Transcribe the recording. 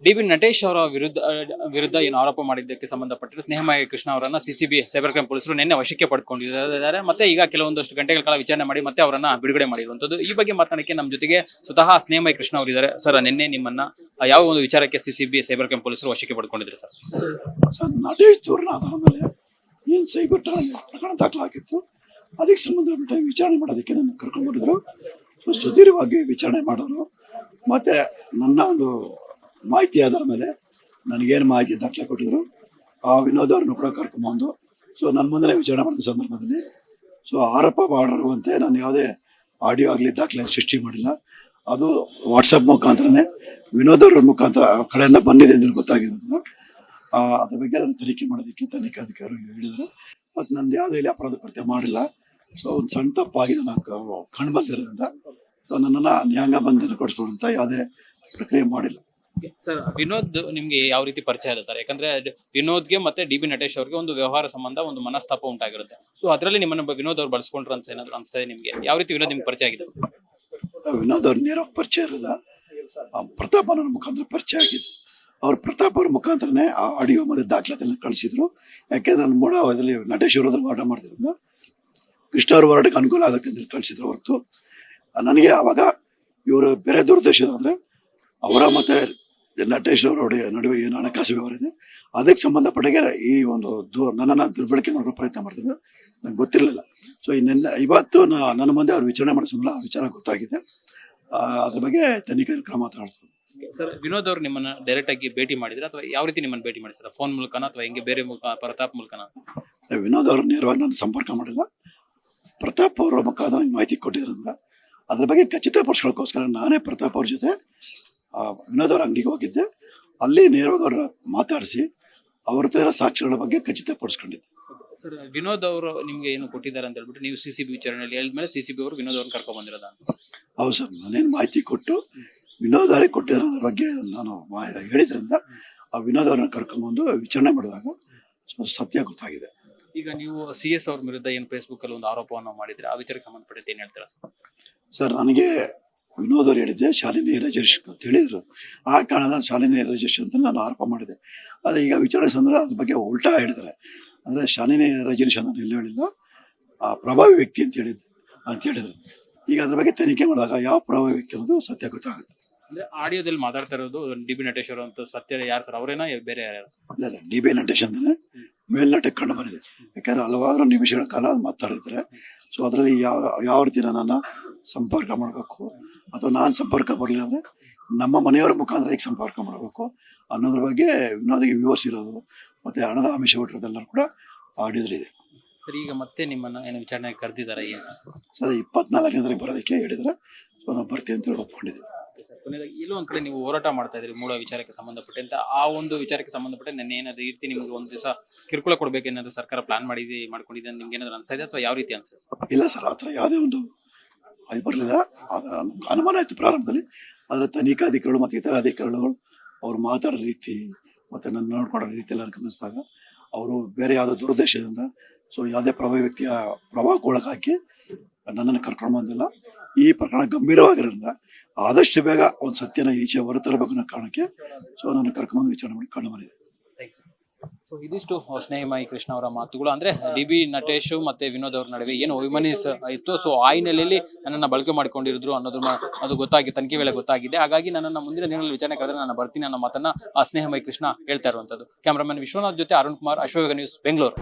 DB. Natesh ಅವರ ವಿರುದ್ಧ ಏನು ಆರೋಪ ಮಾಡಿದ್ದಕ್ಕೆ ಸಂಬಂಧಪಟ್ಟಿರೋ ಸ್ನೇಹಮಯ ಕೃಷ್ಣ ಅವರನ್ನ ಸಿಸಿಬಿ ಸೈಬರ್ ಕ್ರೈಮ್ ಪೊಲೀಸರು ನಿನ್ನೆ ವಶಕ್ಕೆ ಪಡ್ಕೊಂಡಿದ್ದಾರೆ. ಮತ್ತೆ ಈಗ ಕೆಲವೊಂದಷ್ಟು ಗಂಟೆಗಳ ಕಾಲ ವಿಚಾರಣೆ ಮಾಡಿ ಮತ್ತೆ ಅವರನ್ನ ಬಿಡುಗಡೆ ಮಾಡಿರುವಂತದ್ದು. ಈ ಬಗ್ಗೆ ಮಾತನಾಡಕ್ಕೆ ನಮ್ಮ ಜೊತೆಗೆ ಸ್ವತಃ ಸ್ನೇಹಮಯ ಕೃಷ್ಣ ಅವರು ಇದ್ದಾರೆ. ಸರ್, ನಿನ್ನೆ ನಿಮ್ಮನ್ನ ಯಾವ ಒಂದು ವಿಚಾರಕ್ಕೆ ಸಿಸಿಬಿ ಸೈಬರ್ ಕ್ರೈಮ್ ಪೊಲೀಸರು ವಶಕ್ಕೆ ಪಡ್ಕೊಂಡಿದ್ರು ಸರ್? ಸರ್, ನಟೇಶ್ ದೂರಿನ ಆಧಾರದ ಮೇಲೆ ಏನು ಸೈಬರ್ ಪ್ರಕರಣ ದಾಖಲಾಗಿತ್ತು, ಅದಕ್ಕೆ ಸಂಬಂಧಪಟ್ಟ ವಿಚಾರಣೆ ಮಾಡೋದಕ್ಕೆ ನನ್ನ ಕರ್ಕೊಂಡ್ಬಂದಿದ್ರು. ಸುದೀರ್ಘವಾಗಿ ವಿಚಾರಣೆ ಮಾಡೋರು. ಮತ್ತೆ ನನ್ನ ಒಂದು ಮಾಹಿತಿ ಆಧಾರ ಮೇಲೆ ನನಗೇನು ಮಾಹಿತಿ ದಾಖಲೆ ಕೊಟ್ಟಿದ್ರು ಆ ವಿನೋದ್ ಅವ್ರನ್ನು ಕೂಡ ಕರ್ಕೊಂಬಂದು ನನ್ನ ಮುಂದೆ ವಿಚಾರಣೆ ಮಾಡಿದ ಸಂದರ್ಭದಲ್ಲಿ ಆರೋಪ ಮಾಡಿರುವಂತೆ ನಾನು ಯಾವುದೇ ಆಡಿಯೋ ಆಗಲಿ ದಾಖಲೆ ಸೃಷ್ಟಿ ಮಾಡಿಲ್ಲ. ಅದು ವಾಟ್ಸಪ್ ಮುಖಾಂತರನೇ ವಿನೋದ್ ಅವ್ರ ಮುಖಾಂತರ ಕಡೆಯಿಂದ ಬಂದಿದೆ ಅಂತ ಗೊತ್ತಾಗಿರೋದು. ಅದ್ರ ಬಗ್ಗೆ ನಾನು ತನಿಖೆ ಮಾಡೋದಕ್ಕೆ ತನಿಖಾಧಿಕಾರಿ ಹೇಳಿದ್ರು. ಮತ್ತು ನಂದು ಯಾವುದೇ ಇಲ್ಲಿ ಅಪರಾಧ ಕೃತ್ಯ ಮಾಡಿಲ್ಲ. ಒಂದು ಸಣ್ಣ ತಪ್ಪಾಗಿದೆ ನಾನು ಕಂಡು ಬಂದಿರೋದ್ರಿಂದ ನನ್ನನ್ನು ನ್ಯಾಯಾಂಗ ಬಂಧನ ಕೊಡಿಸ್ಕೊಳ್ಳುವಂತ ಯಾವುದೇ ಪ್ರಕ್ರಿಯೆ ಮಾಡಿಲ್ಲ. ಸರ್, ವಿನೋದ್ ನಿಮ್ಗೆ ಯಾವ ರೀತಿ ಪರಿಚಯ ಇದೆ ಸರ್? ಯಾಕಂದ್ರೆ ವಿನೋದ್ಗೆ ಮತ್ತೆ ಡಿ.ಬಿ. ನಟೇಶ್ ಅವ್ರಿಗೆ ಒಂದು ವ್ಯವಹಾರ ಸಂಬಂಧ, ಒಂದು ಮನಸ್ತಾಪ ಉಂಟಾಗಿರುತ್ತೆ. ಅದರಲ್ಲಿ ನಿಮ್ಮನ್ನ ವಿನೋದ್ ಅವ್ರು ಬಳಸ್ಕೊಂಡ್ರು ಅಂತ ಏನಾದ್ರು ಅನ್ಸ್ತದೆ ನಿಮ್ಗೆ? ಯಾವ ರೀತಿ ವಿನೋದ್ ನಿಮ್ಗೆ ಪರಿಚಯ ಆಗಿದೆ? ವಿನೋದ್ ಅವ್ರ ನೇರ ಪರಿಚಯ ಇರಲಿಲ್ಲ, ಪ್ರತಾಪ್ ಅನ್ನೋರ ಮುಖಾಂತರ ಪರಿಚಯ ಆಗಿದ್ದು. ಅವ್ರು ಪ್ರತಾಪ್ ಅವ್ರ ಮುಖಾಂತರನೇ ಆ ಆಡಿಯೋ ಮತ್ತೆ ದಾಖಲಾತಿಯನ್ನು ಕಳಿಸಿದ್ರು. ಯಾಕೆಂದ್ರೆ ನಾನು ಮೂಡಾವದಲ್ಲಿ ನಟೇಶ್ ಅವರ ಹೋರಾಟ ಮಾಡ್ತಿರೋದ್ರಿಂದ ಕೃಷ್ಣ ಅವ್ರ ಹೋರಾಟಕ್ಕೆ ಅನುಕೂಲ ಆಗುತ್ತೆ ಅಂತ ಕಳಿಸಿದ್ರು ಹೊರತು ನನಗೆ ಆವಾಗ ಇವರು ಬೇರೆ ದುರುದ್ದೇಶ ಅಂದ್ರೆ ಅವರ ಮತ್ತೆ ನಟೇಶ್ ಅವರ ನಡುವೆ ಏನು ಹಣಕಾಸು ವ್ಯವಹಾರ ಇದೆ ಅದಕ್ಕೆ ಸಂಬಂಧಪಟ್ಟಾಗೆ ಈ ಒಂದು ನನ್ನನ್ನು ದುರ್ಬಳಕೆ ಮಾಡೋ ಪ್ರಯತ್ನ ಮಾಡ್ತಿದ್ರು. ನಂಗೆ ಗೊತ್ತಿರಲಿಲ್ಲ. ಇವತ್ತು ನನ್ನ ಮುಂದೆ ಅವ್ರು ವಿಚಾರಣೆ ಮಾಡಿಸಿದ್ರಲ್ಲ, ಆ ವಿಚಾರ ಗೊತ್ತಾಗಿದೆ. ಅದ್ರ ಬಗ್ಗೆ ತನಿಖೆ ಕ್ರಮ ಮಾತನಾಡ್ತಾರೆ. ಸರ್, ವಿನೋದ್ ಅವರು ನಿಮ್ಮನ್ನ ಡೈರೆಕ್ಟ್ ಆಗಿ ಭೇಟಿ ಮಾಡಿದ್ರೆ ಅಥವಾ ಯಾವ ರೀತಿ ನಿಮ್ಮನ್ನ ಭೇಟಿ ಮಾಡಿಸ್ತಾರೆ? ಫೋನ್ ಮೂಲಕನ ಅಥವಾ ಹೆಂಗೆ ಬೇರೆ ಪ್ರತಾಪ್ ಮೂಲಕನ? ವಿನೋದ್ ಅವರು ನೇರವಾಗಿ ನಾನು ಸಂಪರ್ಕ ಮಾಡಿಲ್ಲ. ಪ್ರತಾಪ್ ಅವರ ಮುಖಾಂತರ ಮಾಹಿತಿ ಕೊಟ್ಟಿದ್ರಿಂದ ಅದ್ರ ಬಗ್ಗೆ ಖಚಿತಪಡಿಸ್ಕೊಳ್ಳೋಕ್ಕೋಸ್ಕರ ನಾನೇ ಪ್ರತಾಪ್ ಅವ್ರ ಜೊತೆ ವಿನೋದ್ ಅವ್ರ ಅಂಗಡಿಗೆ ಹೋಗಿದ್ದೆ. ಅಲ್ಲಿ ನೇರವಾಗಿ ಅವ್ರ ಮಾತಾಡಿಸಿ ಅವ್ರ ಹತ್ರ ಎಲ್ಲ ಸಾಕ್ಷಿಗಳ ಬಗ್ಗೆ ಖಚಿತಪಡಿಸ್ಕೊಂಡಿದ್ದೆ. ಸರ್, ವಿನೋದ್ ಅವರು ನಿಮ್ಗೆ ಏನು ಕೊಟ್ಟಿದ್ದಾರೆ ಅಂತ ಹೇಳ್ಬಿಟ್ಟು ನೀವು ಸಿಸಿಬಿ ವಿಚಾರಣೆಯಲ್ಲಿ ಹೇಳಿದ್ಮೇಲೆ ಸಿಸಿಬಿ ಅವರು ವಿನೋದ್ ಅವ್ರನ್ನ ಕರ್ಕೊಂಡ್ ಬಂದಿರೋದ? ಹೌದು ಸರ್, ನಾನೇನು ಮಾಹಿತಿ ಕೊಟ್ಟು ವಿನೋದ್ ಅವರೇ ಕೊಟ್ಟಿರೋದ್ರ ಬಗ್ಗೆ ನಾನು ಹೇಳಿದ್ರಿಂದ ಆ ವಿನೋದ್ ಅವ್ರನ್ನ ಕರ್ಕೊಂಡ್ಬಂದು ವಿಚಾರಣೆ ಮಾಡಿದಾಗ ಸತ್ಯ ಗೊತ್ತಾಗಿದೆ. ಈಗ ನೀವು CS ಅವ್ರ ವಿರುದ್ಧ ಏನು ಫೇಸ್ಬುಕ್ ಅಲ್ಲಿ ಒಂದು ಆರೋಪವನ್ನು ಮಾಡಿದ್ರೆ ಆ ವಿಚಾರಕ್ಕೆ ಸಂಬಂಧಪಟ್ಟಂತೆ ಏನ್ ಹೇಳ್ತೀರಾ ಸರ್? ನನಗೆ ವಿನೋದ್ ಅವ್ರು ಹೇಳಿದ್ದೆ ಶಾಲಿನಿ ರಿಜಿಸ್ಟ್ರೇಷನ್ ಅಂತ ಹೇಳಿದ್ರು. ಆ ಕಾರಣದ ಶಾಲಿನಿ ರಿಜಿಸ್ಟ್ರೇಷನ್ ಅಂತ ನಾನು ಆರೋಪ ಮಾಡಿದೆ. ಆದರೆ ಈಗ ವಿಚಾರಣೆ ಸಂದರ್ಭ ಅದ್ರ ಬಗ್ಗೆ ಉಲ್ಟಾ ಹೇಳಿದ್ದಾರೆ. ಅಂದರೆ ಶಾಲಿನಿ ರಿಜಿಸ್ಟ್ರೇಷನ್ ನಾನು ಎಲ್ಲೂ ಹೇಳಿಲ್ಲ, ಪ್ರಭಾವಿ ವ್ಯಕ್ತಿ ಅಂತ ಹೇಳಿದ್ರು. ಈಗ ಅದ್ರ ಬಗ್ಗೆ ತನಿಖೆ ಮಾಡಿದಾಗ ಯಾವ ಪ್ರಭಾವಿ ವ್ಯಕ್ತಿ ಅನ್ನೋದು ಸತ್ಯ ಗೊತ್ತಾಗುತ್ತೆ. ಅಂದ್ರೆ ಆಡಿಯೋದಲ್ಲಿ ಮಾತಾಡ್ತಾ ಇರೋದು ಡಿ.ಬಿ. ನಟೇಶ್ ಅವರು ಅಂತ ಸತ್ಯ ಯಾರು ಸರ್? ಅವರೇನಾ ಬೇರೆ ಯಾರು? ಇಲ್ಲ ಸರ್, ಡಿ.ಬಿ. ನಟೇಶ್ ಅಂತಾನೆ ಮೇಲ್ನಟಕ್ಕೆ ಕಂಡು ಬಂದಿದೆ. ಯಾಕಂದ್ರೆ ಹಲವಾರು ನಿಮಿಷಗಳ ಕಾಲ ಮಾತಾಡಿದ್ರೆ ಅದರಲ್ಲಿ ಯಾವ ರೀತಿ ನನ್ನನ್ನು ಸಂಪರ್ಕ ಮಾಡಬೇಕು ಅಥವಾ ನಾನು ಸಂಪರ್ಕ ಬರಲಿಲ್ಲ ಅಂದರೆ ನಮ್ಮ ಮನೆಯವರ ಮುಖಾಂತರ ಹೇಗೆ ಸಂಪರ್ಕ ಮಾಡಬೇಕು ಅನ್ನೋದ್ರ ಬಗ್ಗೆ ವಿನೋದಿಗೆ ವಿವರಿಸಿರೋದು ಮತ್ತೆ ಹಣದ ಆಮಿಷ ಹೊಟ್ಟಿರೋದೆಲ್ಲರೂ ಕೂಡ ಆಡಿಯೋದಲ್ಲಿದೆ. ಸರ್, ಈಗ ಮತ್ತೆ ನಿಮ್ಮನ್ನ ಏನು ವಿಚಾರಣೆ ಕರೆದಿದ್ದಾರೆ? ಏನು ಸರ್, 24ನೇ ಬರೋದಕ್ಕೆ ಹೇಳಿದ್ರೆ ನಾವು ಬರ್ತೀವಿ ಅಂತೇಳಿ ಒಪ್ಕೊಂಡಿದ್ದೀವಿ. ಎಲ್ಲೋ ಒಂದ್ ಕಡೆ ನೀವು ಹೋರಾಟ ಮಾಡ್ತಾ ಇದ್ರಿ ಮೂಲ ವಿಚಾರಕ್ಕೆ ಸಂಬಂಧಪಟ್ಟಂತೆ. ಆ ಒಂದು ವಿಚಾರಕ್ಕೆ ಸಂಬಂಧಪಟ್ಟ ನೆನ್ನೆ ಏನಾದ್ರು ರೀತಿ ನಿಮ್ಗೆ ಒಂದು ದಿವಸ ಕಿರುಕುಳ ಕೊಡ್ಬೇಕೇನಾದ್ರು ಸರ್ಕಾರ ಪ್ಲಾನ್ ಮಾಡ್ಕೊಂಡಿದೆ ನಿಮ್ಗೆ ಏನಾದ್ರು ಅನ್ಸ್ತಾ ಇದೆ ಅಥವಾ ಯಾವ ರೀತಿ ಅನ್ಸುತ್ತೆ? ಇಲ್ಲ ಸರ್, ಆತರ ಯಾವುದೇ ಒಂದು ಬರಲಿಲ್ಲ. ಅನುಮಾನ ಆಯ್ತು ಪ್ರಾರಂಭದಲ್ಲಿ. ಆದ್ರೆ ತನಿಖಾಧಿಕಾರಿಗಳು ಮತ್ತೆ ಇತರ ಅಧಿಕಾರಿಗಳು ಅವ್ರು ಮಾತಾಡೋ ರೀತಿ ಮತ್ತೆ ನನ್ನ ನೋಡ್ಕೊಳ್ಳೋ ರೀತಿ ಎಲ್ಲ ಗಮನಿಸಿದಾಗ ಅವರು ಬೇರೆ ಯಾವುದೋ ದುರುದ್ದೇಶದಿಂದ ಯಾವುದೇ ಪ್ರಭಾವಿ ವ್ಯಕ್ತಿಯ ಪ್ರಭಾವಕ್ಕೆ ಒಳಗಾಕಿ ನನ್ನನ್ನು ಕರ್ಕೊಂಡು ಬಂದಿಲ್ಲ. ಈ ಪ್ರಕರಣ ಗಂಭೀರವಾಗಿರೋದ್ರಿಂದ ಆದಷ್ಟು ಬೇಗ ಒಂದು ಸತ್ಯನ ಈಚೆ ಹೊರತರಬೇಕು ಅನ್ನೋ ಕಾರಣಕ್ಕೆ ನನ್ನ ಕರ್ಕೊಂಡು ವಿಚಾರಣೆ ಮಾಡಿ ಕಂಡು ಬಂದಿದೆ. ಇದಿಷ್ಟು ಸ್ನೇಹಮಯಿ ಕೃಷ್ಣ ಅವರ ಮಾತುಗಳು. ಅಂದ್ರೆ ಡಿ.ಬಿ. ನಟೇಶ್ ಮತ್ತೆ ವಿನೋದ್ ಅವ್ರ ನಡುವೆ ಏನು ಅಭಿಮಾನಿಸ್ ಇತ್ತು, ಆ ಹಿನ್ನೆಲೆಯಲ್ಲಿ ನನ್ನನ್ನು ಬಳಕೆ ಮಾಡ್ಕೊಂಡಿದ್ರು ಅನ್ನೋದು ಅದು ತನಿಖೆ ವೇಳೆ ಗೊತ್ತಾಗಿದೆ. ಹಾಗಾಗಿ ನನ್ನನ್ನು ಮುಂದಿನ ದಿನಗಳಲ್ಲಿ ವಿಚಾರಣೆ ಕರೆದ್ರೆ ನಾನು ಬರ್ತೀನಿ ಅನ್ನೋ ಮಾತನ್ನ ಆ ಸ್ನೇಹಮಯಿ ಕೃಷ್ಣ ಹೇಳ್ತಾ ಇರುವಂತದ್ದು. ಕ್ಯಾಮರಾಮನ್ ವಿಶ್ವನಾಥ್ ಜೊತೆ ಅರುಣ್ ಕುಮಾರ್, ಅಶ್ವವೇಗ ನ್ಯೂಸ್, ಬೆಂಗಳೂರು.